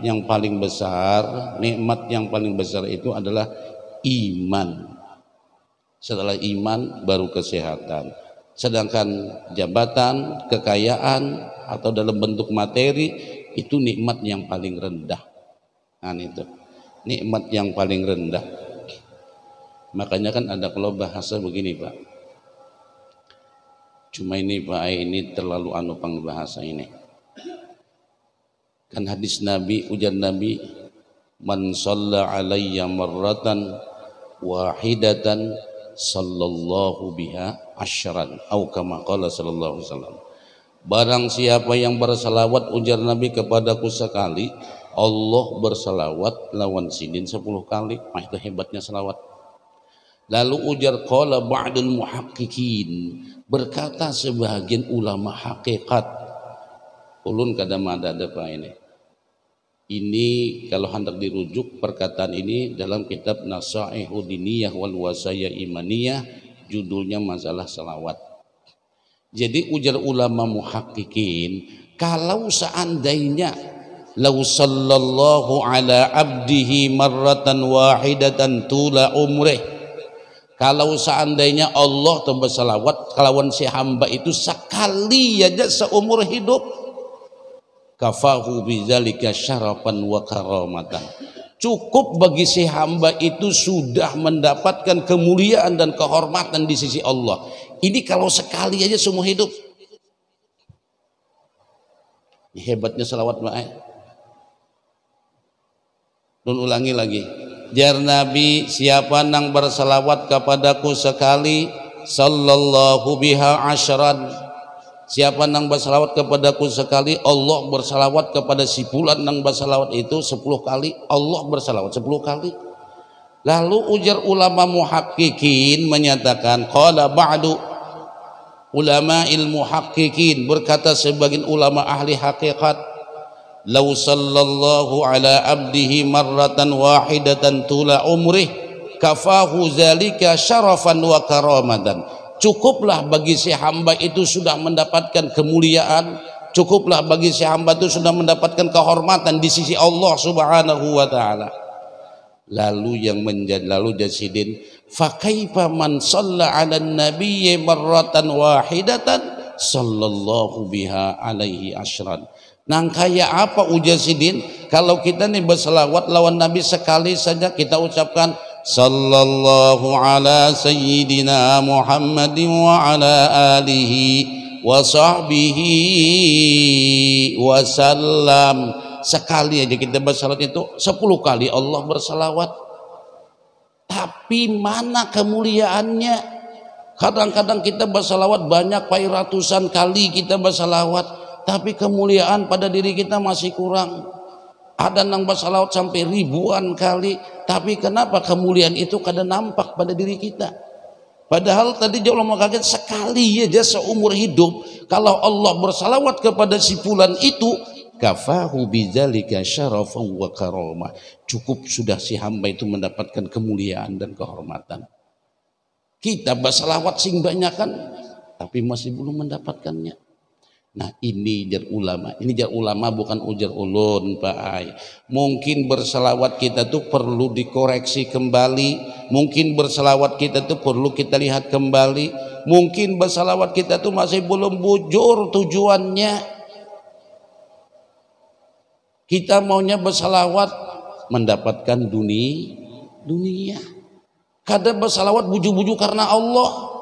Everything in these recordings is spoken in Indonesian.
yang paling besar, nikmat yang paling besar itu adalah iman. Setelah iman baru kesehatan. Sedangkan jabatan, kekayaan atau dalam bentuk materi itu nikmat yang paling rendah. Nah, itu nikmat yang paling rendah. Makanya kan ada kalau bahasa begini, Pak. Cuma ini Pak, ini terlalu bahasa ini. Kan hadis Nabi, ujar Nabi, man shalla alayya marratan wahidatan sallallahu biha asyran, atau kama qala sallallahu alaihi wasallam. Barang siapa yang bersalawat, ujar Nabi, kepadaku sekali, Allah bersalawat lawan sidin 10 kali. Nah, itu hebatnya salawat. Lalu ujar qala ba'dul muhaqqiqin, berkata sebagian ulama hakikat, ulun kadang ada Pak ini. Ini kalau hendak dirujuk perkataan ini dalam kitab Nasaihu Diniyah wal Wasaya Imaniyah, judulnya masalah salawat. Jadi ujar ulama muhaqqiqin, kalau seandainya lau sallallahu ala abdihi marratan wahidatan tula umrih, kalau seandainya Allah bersalawat kalawan si hamba itu sekali aja seumur hidup, kafahu bidzalika syarafan wa karamatan, cukup bagi si hamba itu sudah mendapatkan kemuliaan dan kehormatan di sisi Allah. Ini kalau sekali aja seumur hidup. Ini hebatnya salawat Pak. Dan ulangi lagi, jar Nabi, siapa nang bersalawat kepadaku sekali, sallallahu biha asyran, siapa nang bersalawat kepadaku sekali, Allah bersalawat kepada si fulan nang bersalawat itu 10 kali, Allah bersalawat 10 kali. Lalu ujar ulama muhaqqiqin menyatakan, qala ba'du ulama ilmu muhaqqiqin, berkata sebagian ulama ahli hakikat, lau sallallahu ala abdihi marratan wahidatan tula umrih kafahu zalika syarafan wa karamatan, cukuplah bagi si hamba itu sudah mendapatkan kemuliaan, cukuplah bagi si hamba itu sudah mendapatkan kehormatan di sisi Allah Subhanahu wa taala. Lalu yang menjadi lalu jasidin, fa kaifa man shalla 'alan nabiyyi marratan wahidatan sallallahu biha alaihi asyran. Nang kaya apa ujasidin kalau kita nih berselawat lawan Nabi sekali saja kita ucapkan sallallahu ala sayyidina Muhammadin wa ala alihi wa sahbihi wasallam. Sekali aja kita bersalawat itu 10 kali Allah bersalawat. Tapi mana kemuliaannya? Kadang-kadang kita bersalawat banyak, ratusan kali kita bersalawat, tapi kemuliaan pada diri kita masih kurang. Ada yang bersalawat sampai ribuan kali, tapi kenapa kemuliaan itu kadang nampak pada diri kita? Padahal tadi jauh lama kaget, sekali aja seumur hidup kalau Allah bersalawat kepada si fulan itu, kafahu bidzalika syarafan wa karamah, cukup sudah si hamba itu mendapatkan kemuliaan dan kehormatan. Kita bersalawat sing banyak kan, tapi masih belum mendapatkannya. Nah, ini jar ulama, ini jar ulama bukan ujar ulun Pak Ai. Mungkin bersalawat kita tuh perlu dikoreksi kembali, mungkin bersalawat kita tuh perlu kita lihat kembali, mungkin bersalawat kita tuh masih belum bujur tujuannya. Kita maunya bersalawat mendapatkan dunia. Kadang bersalawat buju-buju karena Allah.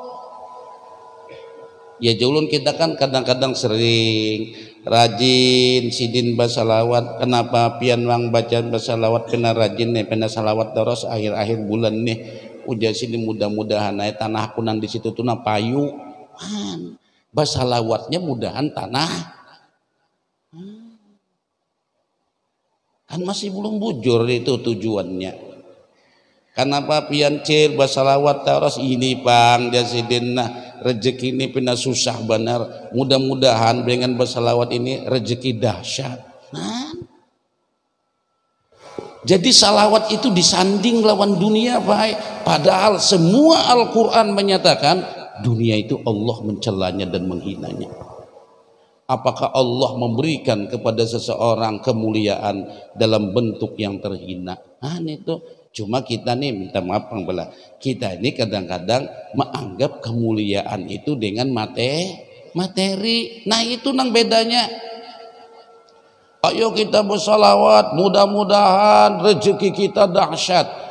Ya jaulun kita kan kadang-kadang sering rajin sidin bersalawat. Kenapa pian wang baca bersalawat kena rajin nih, kena salawat terus akhir-akhir bulan nih. Udah sini mudah-mudahan naik tanah kunang di situ tuh payu. Bersalawatnya mudahan tanah. Kan masih belum bujur itu tujuannya. Kenapa pian cil bersalawat terus ini pang jasidin, nah rezeki ini pina susah benar, mudah-mudahan dengan bersalawat ini rezeki dahsyat. Nah, jadi salawat itu disanding lawan dunia Pak. Padahal semua Al-Quran menyatakan dunia itu Allah mencelanya dan menghinanya. Apakah Allah memberikan kepada seseorang kemuliaan dalam bentuk yang terhina? Itu cuma kita nih, minta maaf Bang Bela, kita ini kadang-kadang menganggap kemuliaan itu dengan materi. Nah itu nang bedanya. Ayo kita bersalawat, mudah-mudahan rezeki kita dahsyat.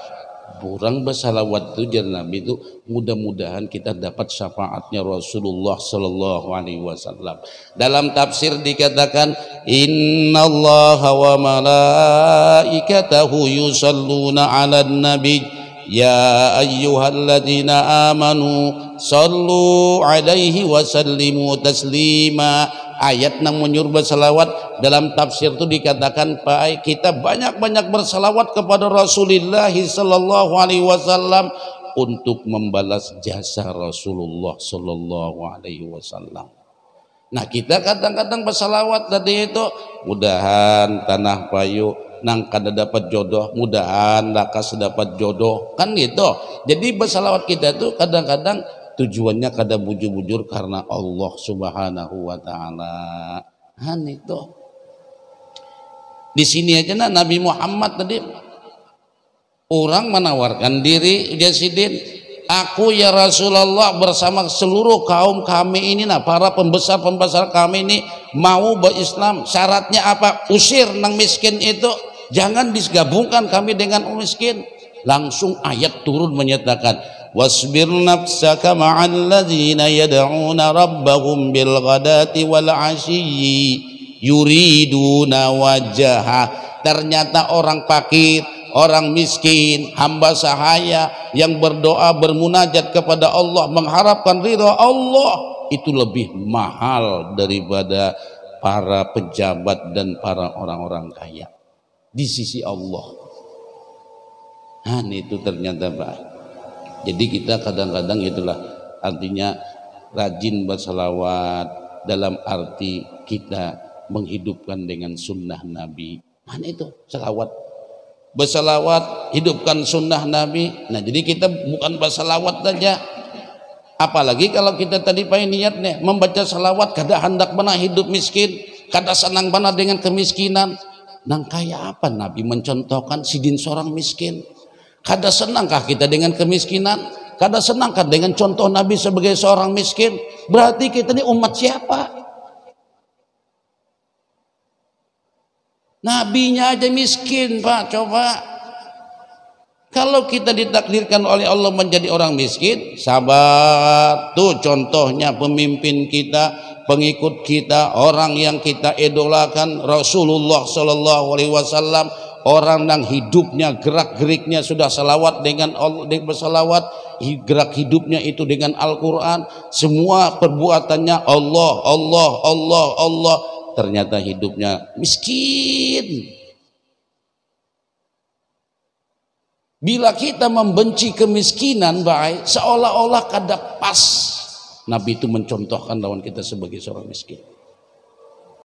Kurang bersalawat itu jangan Nabi itu, mudah-mudahan kita dapat syafaatnya Rasulullah Sallallahu Alaihi Wasallam. Dalam tafsir dikatakan, Innallaha wa malaikatahu yusalluna 'alan nabi ya ayyuhalladzina amanu sallu 'alaihi wa sallimu taslima. Ayat yang menyuruh bersalawat, dalam tafsir itu dikatakan baik kita banyak-banyak bersalawat kepada Rasulullah sallallahu alaihi wasallam untuk membalas jasa Rasulullah sallallahu alaihi wasallam. Nah kita kadang-kadang bersalawat tadi itu, mudahan tanah payu nang kada dapat jodoh, mudahan lakas dapat jodoh, kan gitu. Jadi bersalawat kita tuh kadang-kadang tujuannya kada bujur-bujur karena Allah Subhanahu wa taala. Itu. Di sini aja Nabi Muhammad tadi orang menawarkan diri, Jasidin, aku ya Rasulullah bersama seluruh kaum kami ini, para pembesar-pembesar kami ini mau berislam. Syaratnya apa? Usir nang miskin itu, jangan digabungkan kami dengan miskin. Langsung ayat turun menyatakan, wasbir nafsaka ma'al ladzina yad'una rabbahum bil ghadati wal 'ashiyyi yuriduna wajha. Ternyata orang fakir, orang miskin, hamba sahaya yang berdoa bermunajat kepada Allah mengharapkan ridha Allah itu lebih mahal daripada para pejabat dan para orang-orang kaya di sisi Allah. Itu ternyata Pak. Jadi kita kadang-kadang itulah artinya rajin bersalawat dalam arti kita menghidupkan dengan sunnah Nabi. Itu salawat, bersalawat, hidupkan sunnah Nabi. Nah jadi kita bukan bersalawat saja, apalagi kalau kita tadi pakai niatnya membaca salawat kada hendak benar hidup miskin, kada senang benar dengan kemiskinan. Nang kaya apa Nabi mencontohkan sidin seorang miskin? Kada senangkah kita dengan kemiskinan? Kada senangkah dengan contoh Nabi sebagai seorang miskin? Berarti kita ini umat siapa? Nabinya aja miskin Pak, coba. Kalau kita ditakdirkan oleh Allah menjadi orang miskin, sabar. Tuh contohnya pemimpin kita, pengikut kita, orang yang kita idolakan, Rasulullah Sallallahu Alaihi Wasallam. Orang yang hidupnya gerak-geriknya sudah salawat dengan Allah, bersalawat, gerak hidupnya itu dengan Al-Quran, semua perbuatannya Allah, Allah, Allah, Allah. Ternyata hidupnya miskin. Bila kita membenci kemiskinan, baik seolah-olah kada pas Nabi itu mencontohkan lawan kita sebagai seorang miskin.